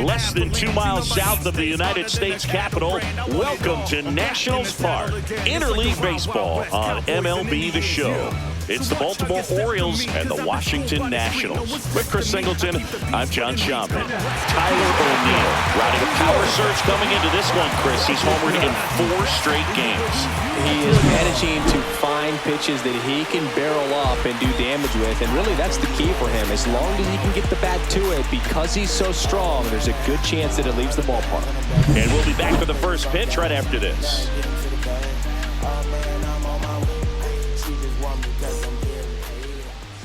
Less than 2 miles south of the United States Capitol, welcome to Nationals Park. Interleague Baseball on MLB The Show. It's the Baltimore Orioles and the Washington Nationals. With Chris Singleton, I'm John Schaumburg. Tyler O'Neill riding a power surge coming into this one, Chris. He's homered in 4 straight games. He is managing to find pitches that he can barrel up and do damage with, and really that's the key for him. As long as he can get the bat to it, because he's so strong, there's a good chance that it leaves the ballpark. And we'll be back for the first pitch right after this.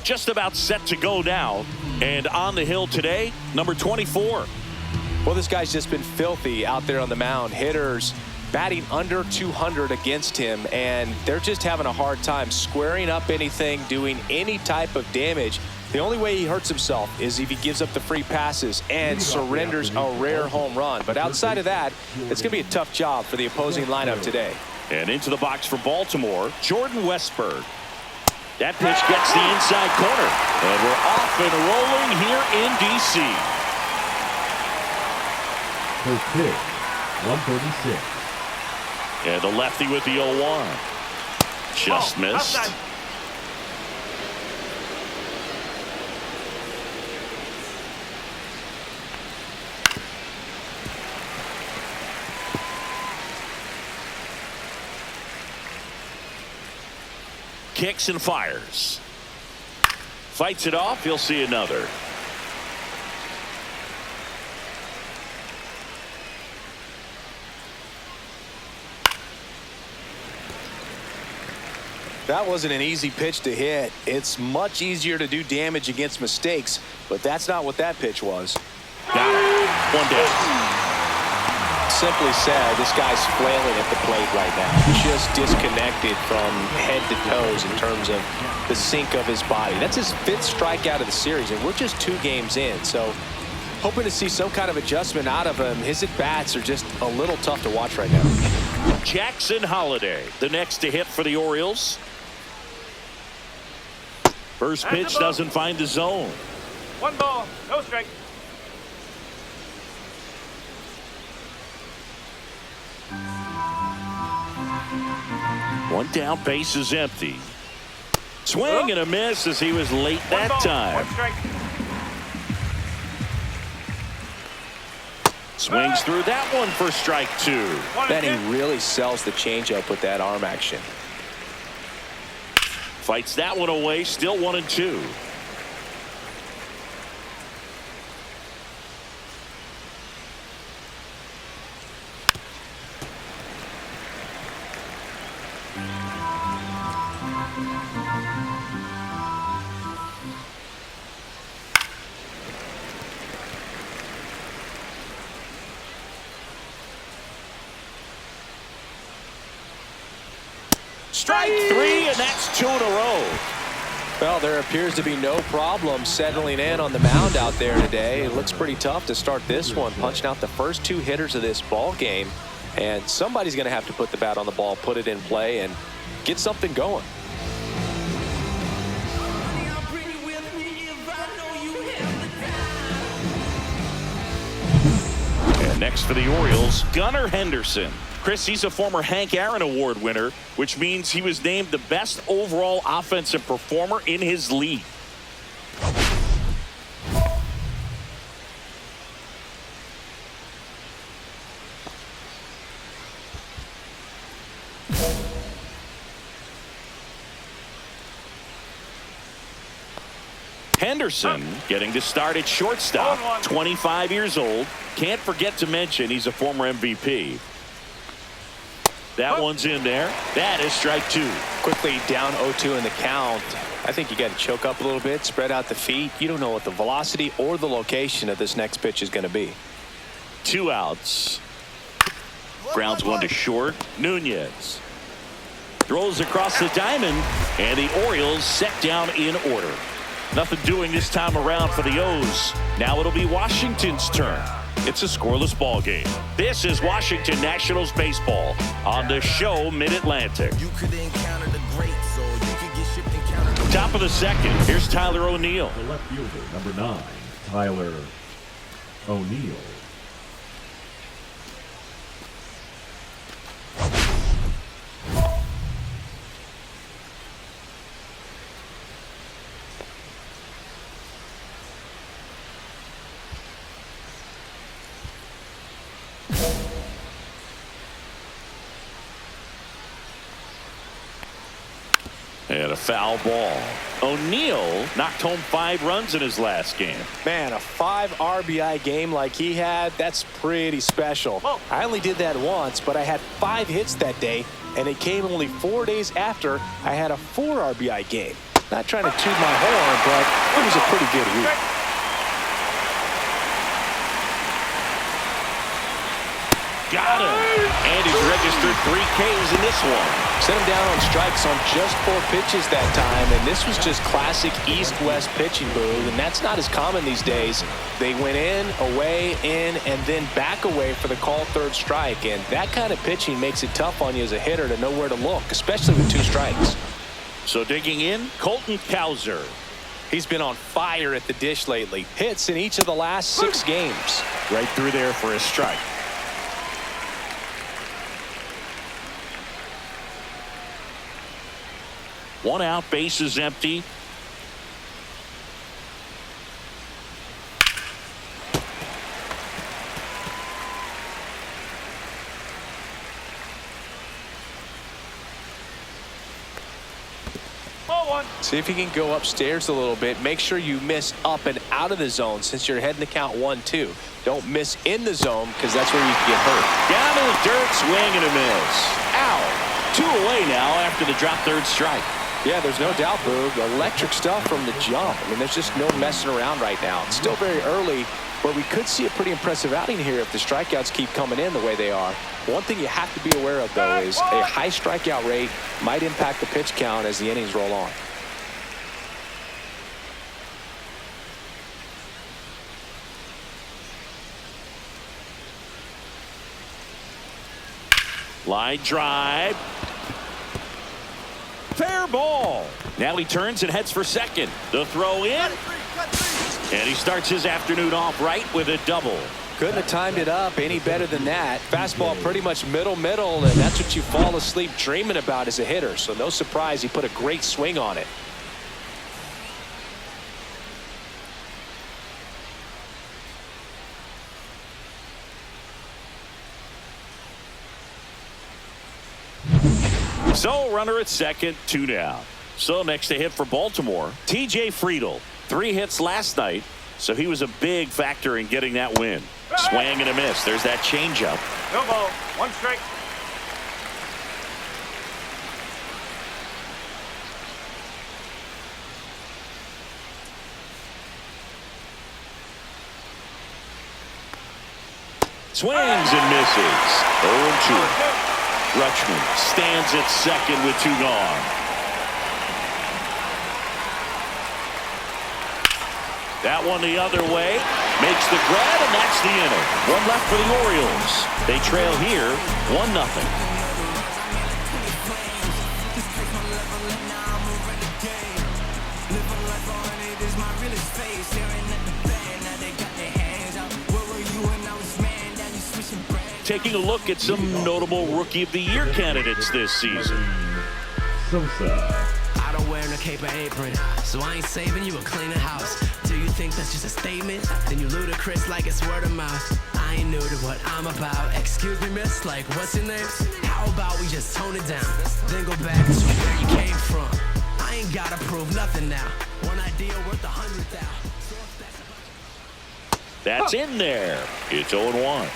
Just about set to go now, and on the hill today, number 24. Well, this guy's just been filthy out there on the mound. Hitters batting under 200 against him, and they're just having a hard time squaring up anything, doing any type of damage. The only way he hurts himself is if he gives up the free passes and surrenders a rare home run. But outside of that, it's going to be a tough job for the opposing lineup today. And into the box for Baltimore, Jordan Westburg. That pitch gets the inside corner, and we're off and rolling here in D.C. First pitch, 136. And the lefty with the 0-1. Just missed. Outside. Kicks and fires. Fights it off. He'll see another. That wasn't an easy pitch to hit. It's much easier to do damage against mistakes, but that's not what that pitch was. Got it. One down. Simply said, this guy's flailing at the plate right now. Just disconnected from head to toes in terms of the sink of his body. That's his 5th strikeout of the series, and we're just 2 games in. So hoping to see some kind of adjustment out of him. His at-bats are just a little tough to watch right now. Jackson Holliday, the next to hit for the Orioles. First pitch doesn't find the zone. 1 ball, no strike. One down, base is empty. Swing and a miss as he was late that time. Swings through that one for strike 2. Then he really sells the changeup with that arm action. Fights that one away, still 1-2. Strike 3, and that's 2 in a row. Well, there appears to be no problem settling in on the mound out there today. It looks pretty tough to start this one, punching out the first 2 hitters of this ball game, and somebody's going to have to put the bat on the ball, put it in play, and get something going. And next for the Orioles, Gunnar Henderson. Chris, he's a former Hank Aaron Award winner, which means he was named the best overall offensive performer in his league. Henderson getting to start at shortstop, 25 years old. Can't forget to mention he's a former MVP. That one's in there. That is strike 2. Quickly down 0-2 in the count. I think you got to choke up a little bit, spread out the feet. You don't know what the velocity or the location of this next pitch is going to be. 2 outs. Grounds one to short. Nunez throws across the diamond, and the Orioles set down in order. Nothing doing this time around for the O's. Now it'll be Washington's turn. It's a scoreless ball game. This is Washington Nationals baseball on the show Mid-Atlantic. Top of the second. Here's Tyler O'Neill. The left fielder, number 9, Tyler O'Neill. And a foul ball. O'Neill knocked home 5 runs in his last game. Man, a 5 RBI game like he had, that's pretty special. I only did that once, but I had 5 hits that day, and it came only 4 days after I had a 4 RBI game. Not trying to toot my horn, but it was a pretty good week. Got him. And he's registered 3 Ks in this one. Set him down on strikes on just 4 pitches that time, and this was just classic East-West pitching, Boog, and that's not as common these days. They went in, away, in, and then back away for the called 3rd strike, and that kind of pitching makes it tough on you as a hitter to know where to look, especially with 2 strikes. So digging in, Colton Cowser. He's been on fire at the dish lately. Hits in each of the last 6 games. Right through there for a strike. One out, base is empty. Ball 1. See if you can go upstairs a little bit. Make sure you miss up and out of the zone since you're heading to count 1-2. Don't miss in the zone because that's where you can get hurt. Down to the dirt, swing and a miss. Out. 2 away now after the drop 3rd strike. Yeah, there's no doubt, Boog. Electric stuff from the jump. I mean, there's just no messing around right now. It's still very early, but we could see a pretty impressive outing here if the strikeouts keep coming in the way they are. One thing you have to be aware of, though, is a high strikeout rate might impact the pitch count as the innings roll on. Line drive. Fair ball. Now he turns and heads for second. The throw in. And he starts his afternoon off right with a double. Couldn't have timed it up any better than that. Fastball pretty much middle, and that's what you fall asleep dreaming about as a hitter. So no surprise he put a great swing on it. So runner at second, 2 down. So next to hit for Baltimore, TJ Friedl. 3 hits last night, so he was a big factor in getting that win. Swing and a miss. There's that changeup. No ball. 1 strike. Swings and misses. 0-2. Rutschman stands at second with 2 gone. That one the other way. Makes the grab, and that's the inning. 1 left for the Orioles. They trail here 1-0. Taking a look at some notable Rookie of the Year candidates this season. Sosa. I don't wear no cape or apron, so I ain't saving you a cleaner house. Do you think that's just a statement? Then you ludicrous like it's word of mouth. I ain't new to what I'm about. Excuse me, miss, like what's your name? How about we just tone it down, then go back to where you came from? I ain't gotta prove nothing now. One idea worth 100,000. That's in there. It's 0-1.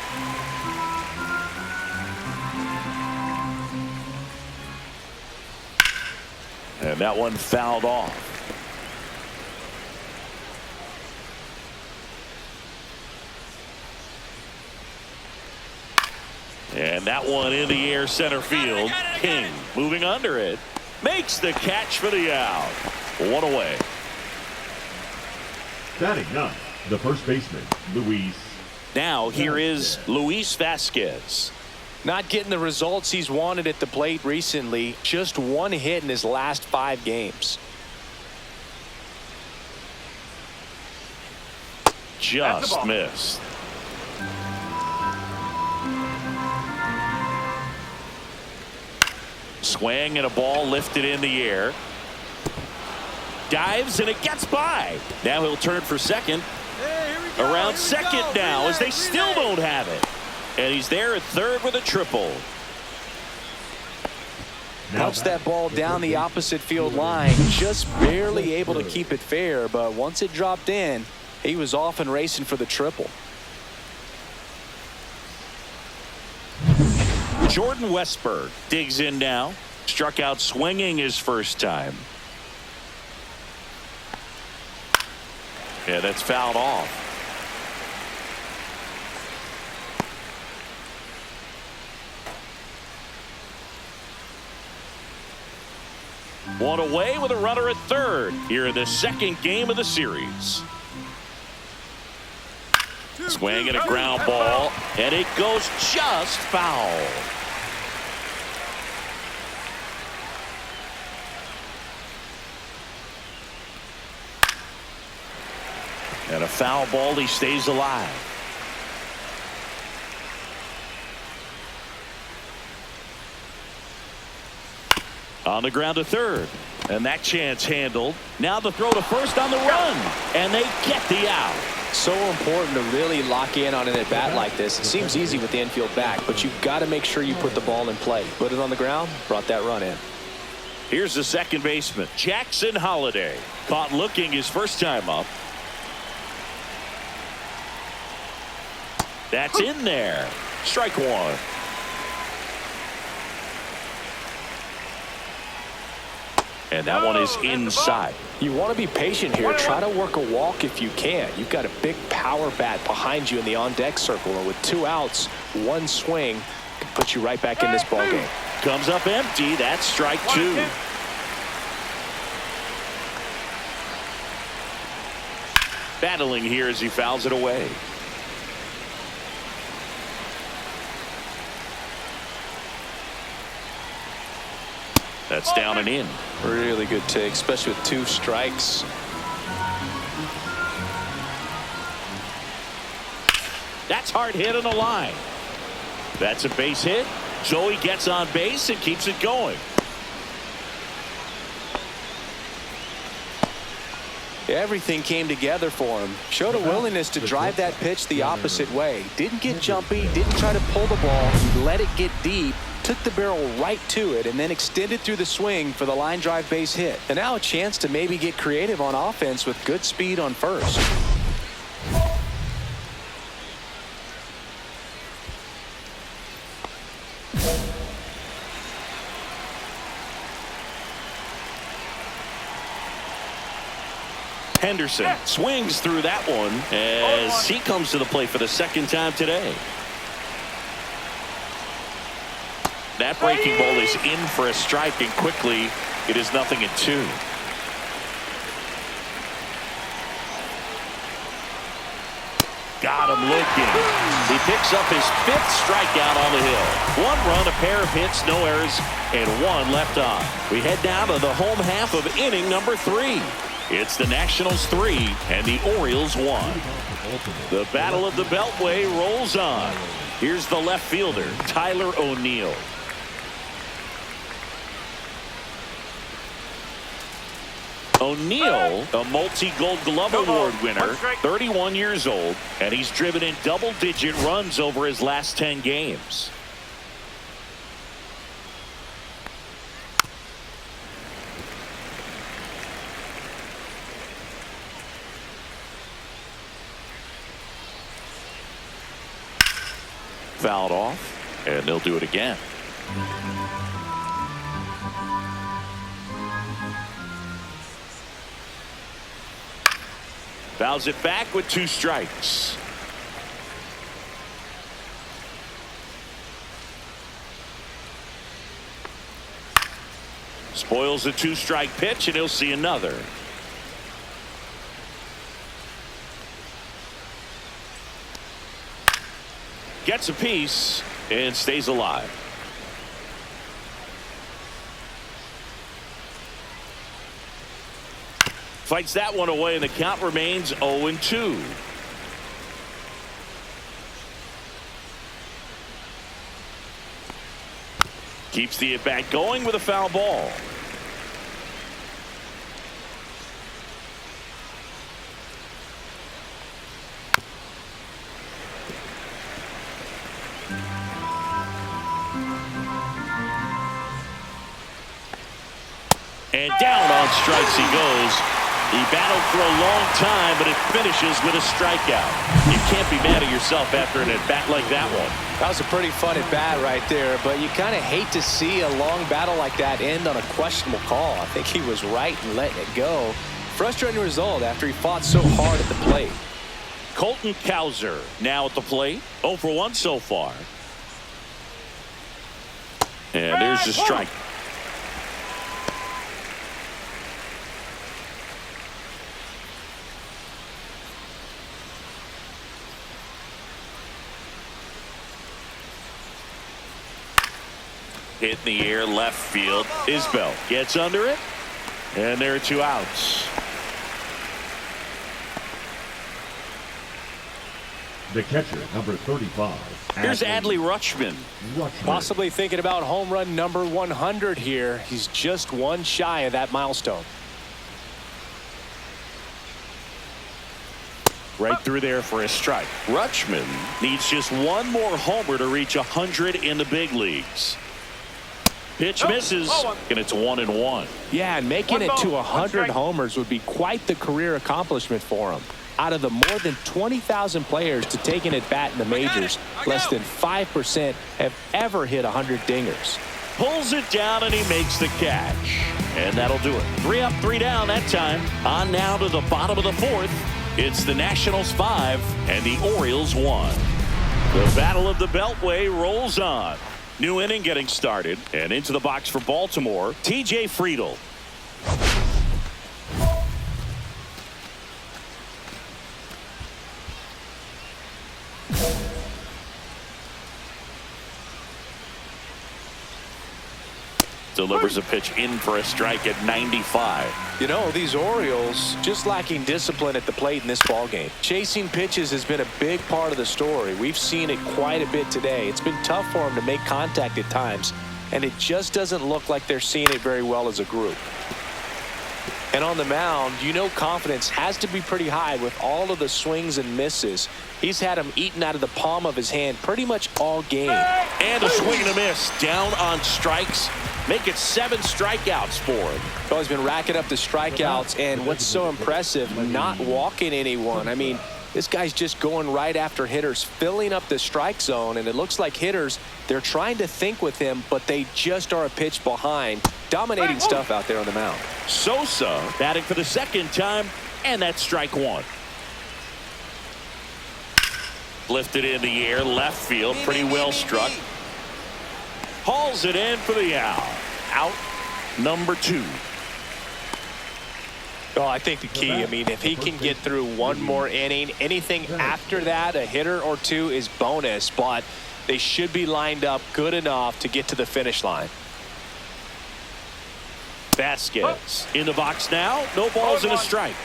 And that one fouled off. And that one in the air center field. King moving under it. Makes the catch for the out. 1 away. Batting 9th, the first baseman, Luis. Now here is Luis Vasquez. Not getting the results he's wanted at the plate recently. Just 1 hit in his last 5 games. Just missed. Swing and a ball lifted in the air. Dives and it gets by. Now he'll turn for second. Around second now as they still don't have it. And he's there at third with a triple. Punched that ball down the opposite field line, just barely able to keep it fair, but once it dropped in, he was off and racing for the triple. Jordan Westberg digs in now. Struck out swinging his first time. Yeah, that's fouled off. One away with a runner at third here in the second game of the series. Swing and a ground ball, and it goes just foul. And a foul ball, he stays alive. On the ground to third, and that chance handled. Now the throw to first on the run, and they get the out. So important to really lock in on an at-bat like this. It seems easy with the infield back, but you've got to make sure you put the ball in play. Put it on the ground, brought that run in. Here's the second baseman, Jackson Holliday. Caught looking his first time up. That's in there. Strike one. And that one is inside. You want to be patient here. Try to work a walk if you can. You've got a big power bat behind you in the on-deck circle. And with 2 outs, 1 swing can put you right back in this ball game. Comes up empty. That's strike 2. Battling here as he fouls it away. That's down and in. Really good take, especially with 2 strikes. That's hard hit on the line. That's a base hit. So he gets on base and keeps it going. Everything came together for him. Showed a willingness to drive that pitch the opposite way. Didn't get jumpy, didn't try to pull the ball. He let it get deep, took the barrel right to it, and then extended through the swing for the line drive base hit. And now a chance to maybe get creative on offense with good speed on first. Henderson swings through that one as he comes to the plate for the second time today. That breaking ball is in for a strike, and quickly it is 0-2. Got him looking. He picks up his 5th strikeout on the hill. 1 run, a pair of hits, no errors, and 1 left on. We head down to the home half of inning number 3. It's the Nationals 3 and the Orioles 1. The Battle of the Beltway rolls on. Here's the left fielder, Tyler O'Neill. O'Neill, a multi-Gold Glove Award winner, 31 years old, and he's driven in double-digit runs over his last 10 games. Fouled off, and they'll do it again. Fouls it back with 2 strikes. Spoils a 2-strike pitch, and he'll see another. Gets a piece and stays alive. Fights that one away, and the count remains 0-2. Keeps the at-bat going with a foul ball. And down on strikes he goes. He battled for a long time, but it finishes with a strikeout. You can't be mad at yourself after an at-bat like that one. That was a pretty fun at-bat right there, but you kind of hate to see a long battle like that end on a questionable call. I think he was right in letting it go. Frustrating result after he fought so hard at the plate. Colton Cowser now at the plate. 0 for 1 so far. And there's the strike. Hit in the air, left field. Isbell gets under it. And there are 2 outs. The catcher, number 35. Here's Adley Rutschman. Possibly thinking about home run number 100 here. He's just one shy of that milestone. Right through there for a strike. Rutschman needs just one more homer to reach 100 in the big leagues. Pitch misses, and it's 1-1. Yeah, and making it to 100 homers would be quite the career accomplishment for him. Out of the more than 20,000 players to take an at-bat in the majors, less than 5% have ever hit 100 dingers. Pulls it down, and he makes the catch. And that'll do it. 3 up, 3 down that time. On now to the bottom of the 4th. It's the Nationals 5 and the Orioles 1. The Battle of the Beltway rolls on. New inning getting started, and into the box for Baltimore, T.J. Friedl. Delivers a pitch in for a strike at 95. You know, these Orioles just lacking discipline at the plate in this ballgame. Chasing pitches has been a big part of the story. We've seen it quite a bit today. It's been tough for them to make contact at times, and it just doesn't look like they're seeing it very well as a group. And on the mound, you know confidence has to be pretty high with all of the swings and misses. He's had them eaten out of the palm of his hand pretty much all game. And a swing and a miss. Down on strikes. Make it 7 strikeouts for him. Oh, he's been racking up the strikeouts, and what's so impressive, not walking anyone. I mean, this guy's just going right after hitters, filling up the strike zone, and it looks like hitters, they're trying to think with him, but they just are a pitch behind. Dominating stuff out there on the mound. Sosa batting for the 2nd time, and that's strike 1. Lifted in the air, left field, pretty well struck. Hauls it in for the out. Out number 2. Oh, I think the key, I mean, if he can get through one more inning, anything after that, a hitter or 2 is bonus, but they should be lined up good enough to get to the finish line. Vasquez in the box now. No balls and a strike.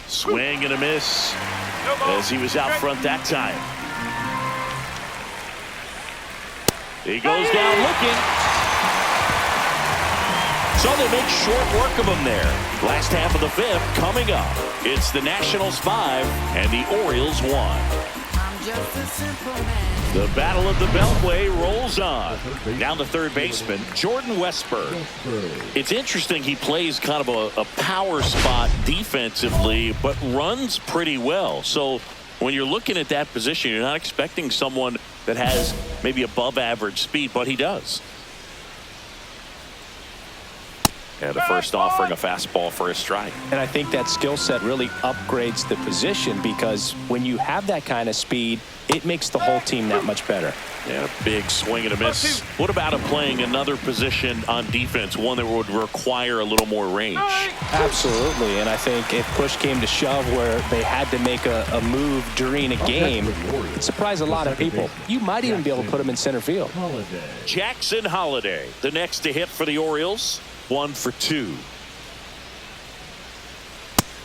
Swing and a miss as he was out front that time. He goes down looking. So they make short work of him there. Last half of the 5th coming up. It's the Nationals 5 and the Orioles 1. I'm just a simple man. The Battle of the Beltway rolls on. Down the third baseman, Jordan Westburg. It's interesting he plays kind of a power spot defensively, but runs pretty well. So when you're looking at that position, you're not expecting someone that has maybe above average speed, but he does. And the first offering a fastball for a strike. And I think that skill set really upgrades the position because when you have that kind of speed, it makes the whole team that much better. Yeah, big swing and a miss. What about him playing another position on defense, one that would require a little more range? Absolutely, and I think if push came to shove where they had to make a move during a game, it surprised a lot of people. You might even be able to put him in center field. Jackson Holliday, the next to hit for the Orioles. 1 for 2.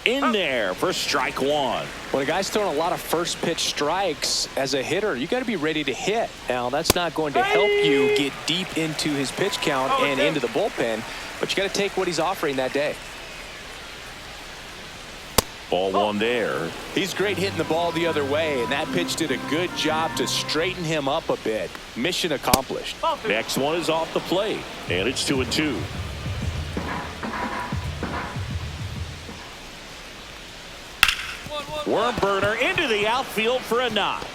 In there for strike 1. When a guy's throwing a lot of first pitch strikes as a hitter, you got to be ready to hit. Now, that's not going to help you get deep into his pitch count and into the bullpen, but you got to take what he's offering that day. Ball one there. He's great hitting the ball the other way, and that pitch did a good job to straighten him up a bit. Mission accomplished. Next one is off the plate, and it's 2-2. Worm burner into the outfield for a knock.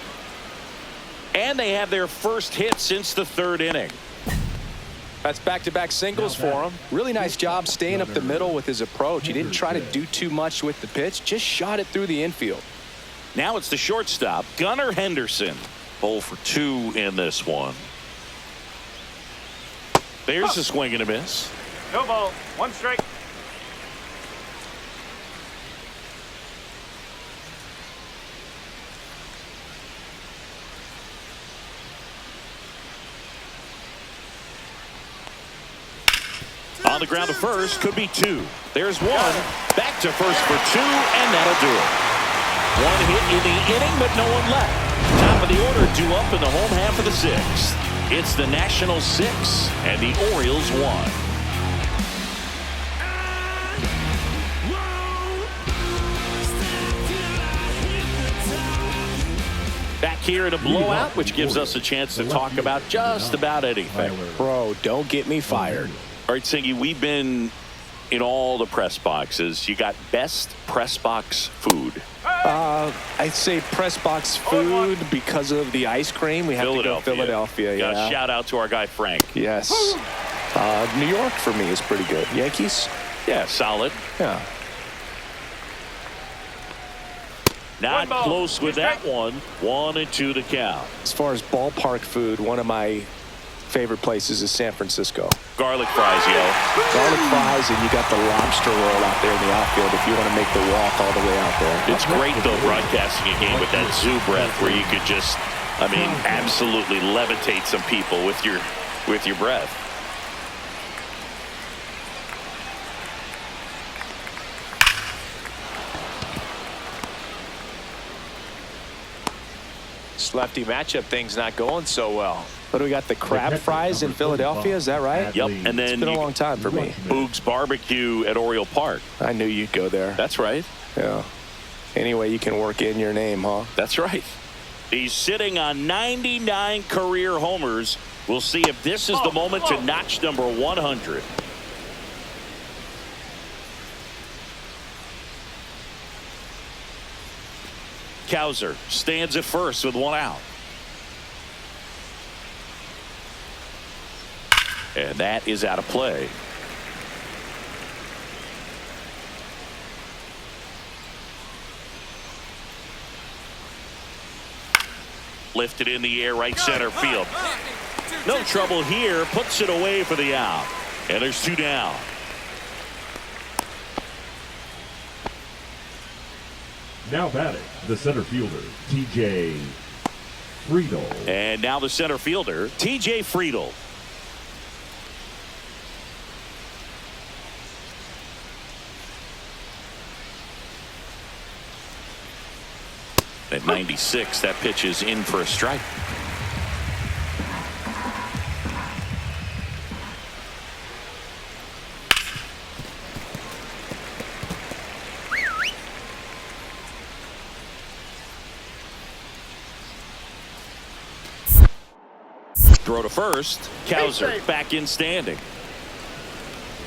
And they have their first hit since the third inning. That's back-to-back singles for him. Really nice job staying up the middle with his approach. He didn't try to do too much with the pitch, just shot it through the infield. Now it's the shortstop, Gunnar Henderson. 0 for 2 in this one. There's a swing and a miss. No ball. 1 strike. On the ground to first, could be 2. There's 1. Back to first for 2, and that'll do it. 1 hit in the inning, but no one left. Top of the order due up in the home half of the 6th. It's the Nationals 6 and the Orioles 1. Back here in a blowout, which gives us a chance to talk about just about anything. Bro, don't get me fired. All right, Singy, we've been in all the press boxes. You got best press box food. I'd say press box food because of the ice cream. We have to go Philadelphia. Yeah. Shout out to our guy Frank. Yes. New York for me is pretty good. Yankees? Yeah, solid. Yeah. Not close with that one. 1-2 to count. As far as ballpark food, one of my favorite places is San Francisco. Garlic fries, yo. Garlic fries, and you got the lobster roll out there in the outfield if you want to make the walk all the way out there. It's great, though, broadcasting a game with that zoo breath where you could just, I mean, absolutely levitate some people with your breath. This lefty matchup thing's not going so well. But we got the crab fries in Philadelphia, is that right? Yep, and then it's been a long time for me. Boog's Barbecue at Oriole Park. I knew you'd go there. That's right. Yeah. Anyway, you can work in your name, huh? That's right. He's sitting on 99 career homers. We'll see if this is the moment to notch number 100. Cowser stands at first with 1 out. And that is out of play. Lifted in the air, right center field. No trouble here. Puts it away for the out. And there's 2 down. Now batting, the center fielder, T.J. Friedel. And now the center fielder, T.J. Friedel. At 96, that pitch is in for a strike. Throw to first. Cowser back in standing.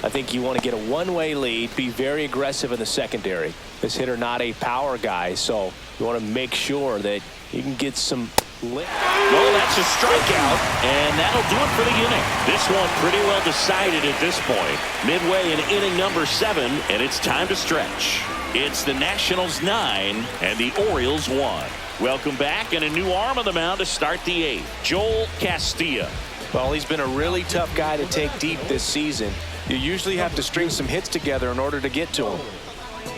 I think you want to get a one-way lead, be very aggressive in the secondary. This hitter not a power guy, so you want to make sure that you can get some lift. Well, that's a strikeout, and that'll do it for the inning. This one pretty well decided at this point. Midway in inning number 7, and it's time to stretch. It's the Nationals 9 and the Orioles 1. Welcome back, and a new arm on the mound to start the 8th, Joel Castilla. Well, he's been a really tough guy to take deep this season. You usually have to string some hits together in order to get to him.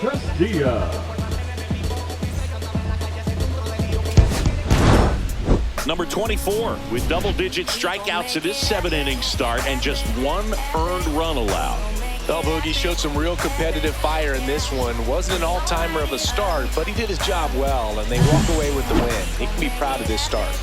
Castilla. Number 24 with double-digit strikeouts in this 7-inning start and just 1 earned run allowed. Well, Boogie showed some real competitive fire in this one. Wasn't an all-timer of a start, but he did his job well, and they walk away with the win. He can be proud of this start.